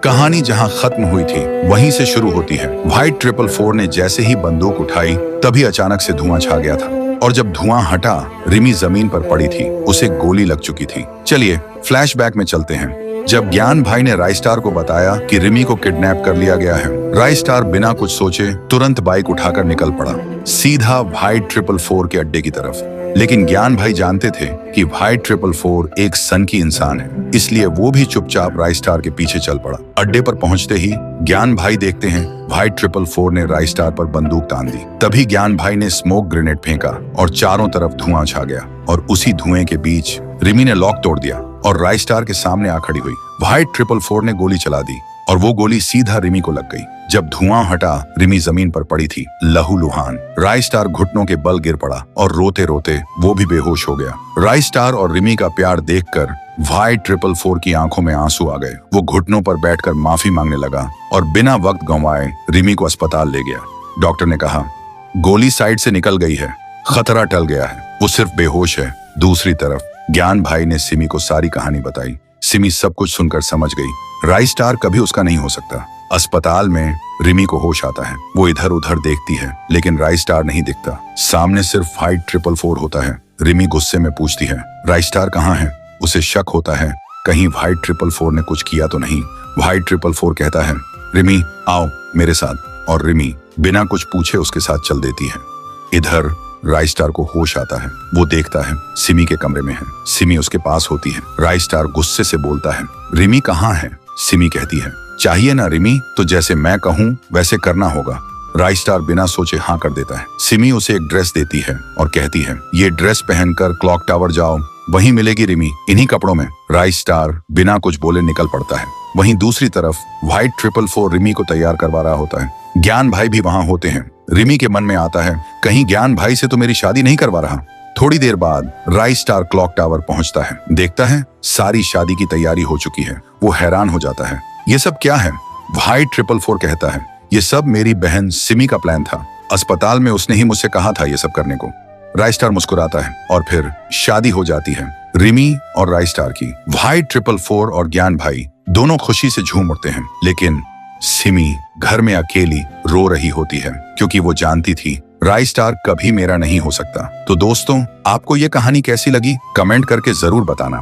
कहानी जहां खत्म हुई थी वहीं से शुरू होती है। व्हाइट 444 ने जैसे ही बंदूक उठाई तभी अचानक से धुआं छा गया था और जब धुआं हटा रिमी जमीन पर पड़ी थी, उसे गोली लग चुकी थी। चलिए फ्लैशबैक में चलते हैं। जब ज्ञान भाई ने राइस्टार को बताया कि रिमी को किडनैप कर लिया गया है, राइस्टार बिना कुछ सोचे तुरंत बाइक उठाकर निकल पड़ा, सीधा व्हाइट 444 के अड्डे की तरफ। लेकिन ज्ञान भाई जानते थे कि व्हाइट 444 एक सनकी इंसान है, इसलिए वो भी चुपचाप राइस्टार के पीछे चल पड़ा। अड्डे पर पहुंचते ही ज्ञान भाई देखते हैं व्हाइट 444 ने राइस्टार पर बंदूक तान दी। तभी ज्ञान भाई ने स्मोक ग्रेनेड फेंका और चारों तरफ धुआं छा गया और उसी धुएं के बीच रिमी ने लॉक तोड़ दिया और राइस्टार के सामने आ खड़ी हुई। व्हाइट 444 ने गोली चला दी और वो गोली सीधा रिमी को लग गई। जब धुआं हटा रिमी जमीन पर पड़ी थी, लहूलुहान। राइस्टार घुटनों के बल गिर पड़ा और रोते रोते वो भी बेहोश हो गया। राइस्टार और रिमी का प्यार देखकर व्हाइट 444 की आंखों में आंसू आ गए। वो घुटनों पर बैठकर माफी मांगने लगा और बिना वक्त गंवाए रिमी को अस्पताल ले गया। डॉक्टर ने कहा, गोली साइड से निकल गई है, खतरा टल गया है, वो सिर्फ बेहोश है। दूसरी तरफ ज्ञान भाई ने सिमी को सारी कहानी बताई। सिमी सब कुछ सुनकर समझ गई राइस्टार कभी उसका नहीं हो सकता। अस्पताल में रिमी को होश आता है। वो इधर उधर देखती है लेकिन राइस्टार नहीं दिखता। सामने सिर्फ व्हाइट 444 होता है। रिमी गुस्से में पूछती है, राइस्टार कहाँ है? उसे शक होता है कहीं व्हाइट 444 ने कुछ किया तो नहीं। व्हाइट 444 कहता है, रिमी आओ मेरे साथ, और रिमी बिना कुछ पूछे उसके साथ चल देती है। इधर राइस्टार को होश आता है। वो देखता है सिमी के कमरे में है। सिमी उसके पास होती है। राइस्टार गुस्से से बोलता है, रिमी कहाँ है? सिमी कहती है, चाहिए ना रिमी, तो जैसे मैं कहूँ वैसे करना होगा। राइस्टार बिना सोचे हाँ कर देता है। सिमी उसे एक ड्रेस देती है और कहती है, ये ड्रेस पहनकर क्लॉक टावर जाओ, वहीं मिलेगी रिमी, इन्हीं कपड़ों में। राइस्टार बिना कुछ बोले निकल पड़ता है। वहीं दूसरी तरफ व्हाइट 444 रिमी को तैयार करवा रहा होता है। ज्ञान भाई भी वहां होते हैं। रिमी के मन में आता है, कहीं ज्ञान भाई से तो मेरी शादी नहीं करवा रहा। थोड़ी देर बाद राइस्टार क्लॉक टावर पहुंचता है। देखता है सारी शादी की तैयारी हो चुकी है। वो हैरान हो जाता है, ये सब क्या है? व्हाइट 444 कहता है, ये सब मेरी बहन सिमी का प्लान था। अस्पताल में उसने ही मुझसे कहा था ये सब करने को। राइस्टार मुस्कुराता है और फिर शादी हो जाती है रिमी और राइस्टार की। व्हाइट 444 और ज्ञान भाई दोनों खुशी से झूम उठते हैं, लेकिन सिमी घर में अकेली रो रही होती है क्योंकि वो जानती थी राइस्टार कभी मेरा नहीं हो सकता। तो दोस्तों, आपको ये कहानी कैसी लगी? कमेंट करके जरूर बताना।